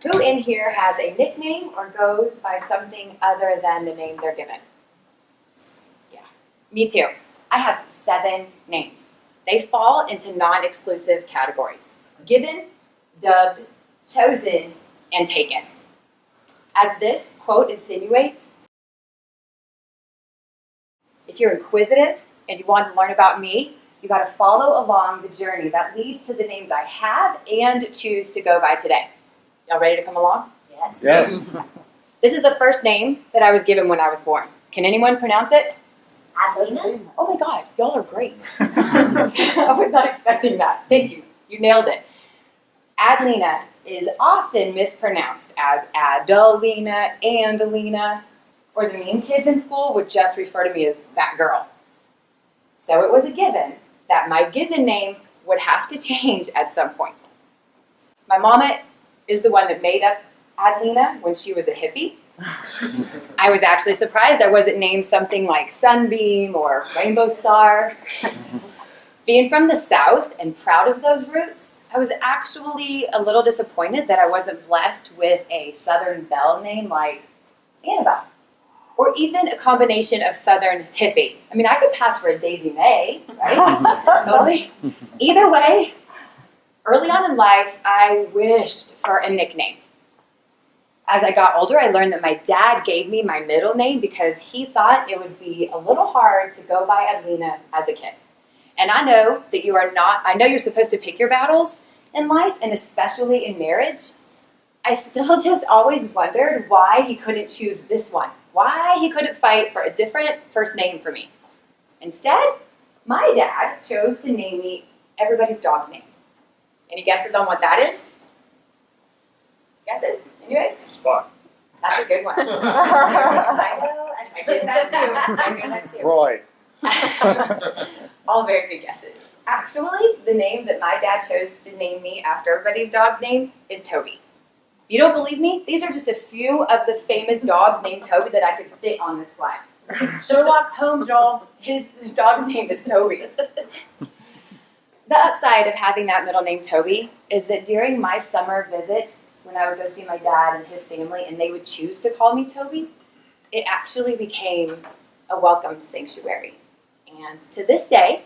Who in here has a nickname or goes by something other than the name they're given? Yeah, me too. I have 7 names. They fall into non-exclusive categories: given, dubbed, chosen, and taken. As this quote insinuates, if you're inquisitive and you want to learn about me, you got to follow along the journey that leads to the names I have and choose to go by today. Y'all ready to come along? Yes. Yes. This is the first name that I was given when I was born. Can anyone pronounce it? Adelina? Oh my God, y'all are great. I was not expecting that. Thank you. You nailed it. Adelina is often mispronounced as Adelina, Andelina, or the mean kids in school would just refer to me as that girl. So it was a given that my given name would have to change at some point. My mama is the one that made up Adelina when she was a hippie. I was actually surprised I wasn't named something like Sunbeam or Rainbow Star. Being from the South and proud of those roots, I was actually a little disappointed that I wasn't blessed with a Southern belle name like Annabelle, or even a combination of Southern hippie. I mean, I could pass for a Daisy May, right? Totally. Either way, early on in life, I wished for a nickname. As I got older, I learned that my dad gave me my middle name because he thought it would be a little hard to go by Adelina as a kid. And I know that I know you're supposed to pick your battles in life, and especially in marriage. I still just always wondered why he couldn't choose this one, why he couldn't fight for a different first name for me. Instead, my dad chose to name me everybody's dog's name. Any guesses on what that is? Guesses? Anyway? Spot. That's a good one. I did that too. I knew that too. Roy. All very good guesses. Actually, the name that my dad chose to name me after everybody's dog's name is Toby. If you don't believe me, these are just a few of the famous dogs named Toby that I could fit on this slide. Sherlock Holmes, y'all, his dog's name is Toby. The upside of having that middle name Toby is that during my summer visits, when I would go see my dad and his family and they would choose to call me Toby, it actually became a welcomed sanctuary. And to this day,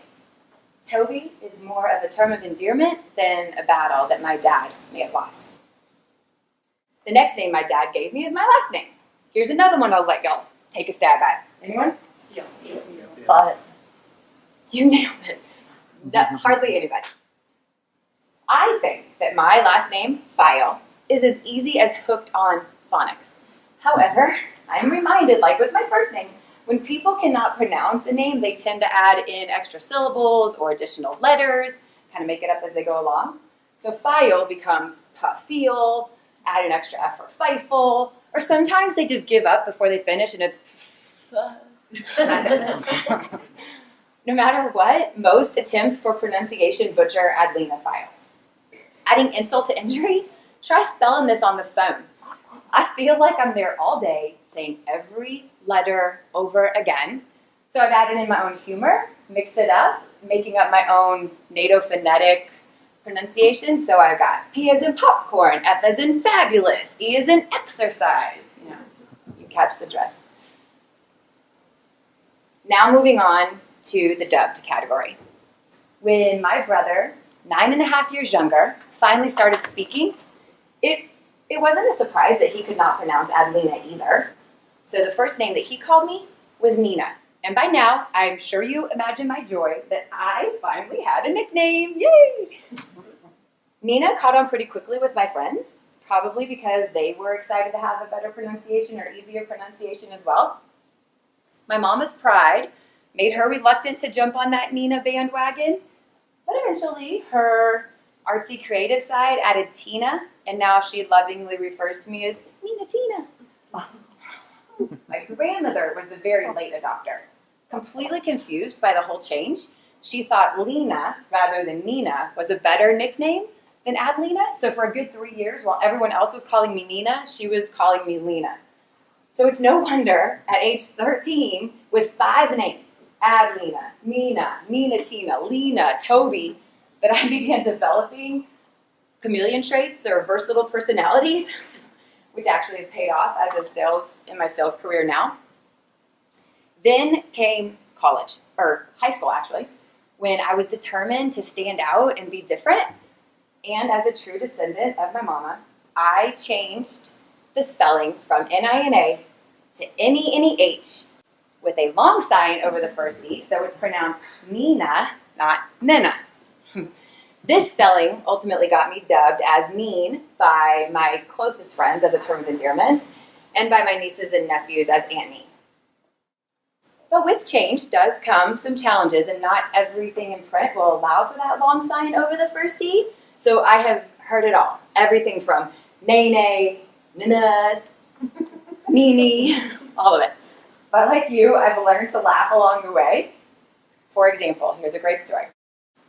Toby is more of a term of endearment than a battle that my dad may have lost. The next name my dad gave me is my last name. Here's another one I'll let y'all take a stab at. Anyone? Got it. You nailed it. No, hardly anybody. I think that my last name, File, is as easy as hooked on phonics. However, I'm reminded, like with my first name, when people cannot pronounce a name, they tend to add in extra syllables or additional letters, kind of make it up as they go along. So File becomes Puffiel, add an extra F for Fifel, or sometimes they just give up before they finish and it's No matter what, most attempts for pronunciation butcher Adelina File. Adding insult to injury, try spelling this on the phone. I feel like I'm there all day saying every letter over again. So I've added in my own humor, mixed it up, making up my own NATO-phonetic pronunciation. So I've got P as in popcorn, F as in fabulous, E as in exercise. You catch the drift. Now moving on to the dubbed category. When my brother, 9.5 years younger, finally started speaking, it wasn't a surprise that he could not pronounce Adelina either. So the first name that he called me was Neneh. And by now, I'm sure you imagine my joy that I finally had a nickname. Yay! Neneh caught on pretty quickly with my friends, probably because they were excited to have a better pronunciation or easier pronunciation as well. My mama's pride made her reluctant to jump on that Neneh bandwagon, but eventually her artsy creative side added Tina, and now she lovingly refers to me as Neneh Tina. My grandmother was a very late adopter. Completely confused by the whole change, she thought Lena rather than Neneh was a better nickname than Adelina, so for a good 3 years, while everyone else was calling me Neneh, she was calling me Lena. So it's no wonder at age 13, with 5 names, Adelina, Neneh, Neneh Tina, Lena, Toby, that I began developing chameleon traits or versatile personalities, which actually has paid off in my sales career now. Then came college, or high school actually, when I was determined to stand out and be different. And as a true descendant of my mama, I changed the spelling from N-I-N-A to N-E-N-E-H with a long sign over the first E, so it's pronounced Neneh, not Neneh. This spelling ultimately got me dubbed as mean by my closest friends as a term of endearment, and by my nieces and nephews as Annie. But with change does come some challenges, and not everything in print will allow for that long sign over the first E. So I have heard it all. Everything from Neneh, Neneh, Nene, all of it. But like you, I've learned to laugh along the way. For example, here's a great story.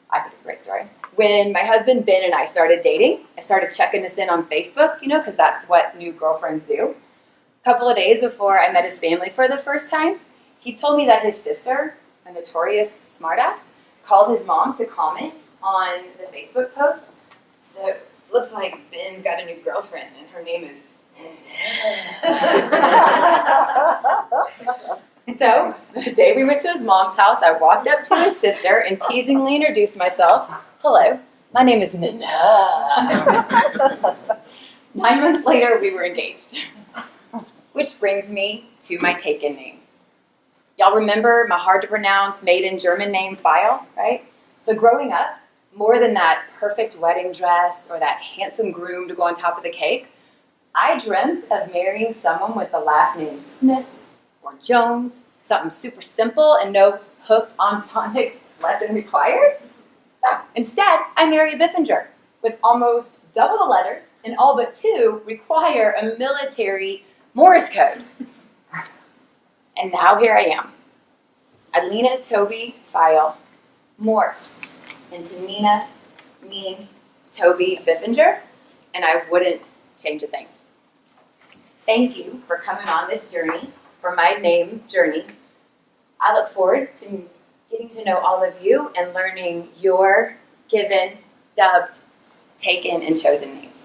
I think it's a great story. When my husband Ben and I started dating, I started checking us in on Facebook, because that's what new girlfriends do. A couple of days before I met his family for the first time, he told me that his sister, a notorious smartass, called his mom to comment on the Facebook post. So it looks like Ben's got a new girlfriend, and her name is So, the day we went to his mom's house, I walked up to his sister and teasingly introduced myself. Hello, my name is Neneh. 9 months later, we were engaged. Which brings me to my taken name. Y'all remember my hard-to-pronounce maiden German name, File, right? So growing up, more than that perfect wedding dress or that handsome groom to go on top of the cake, I dreamt of marrying someone with the last name Smith or Jones, something super simple and no hooked on phonics lesson required. No, instead, I marry a Biffinger with almost double the letters, and all but 2 require a military Morse code. And now here I am. Adlina Toby File morphed into Neneh Neen Toby Biffinger, and I wouldn't change a thing. Thank you for coming on this journey, for my name journey. I look forward to getting to know all of you and learning your given, dubbed, taken, and chosen names.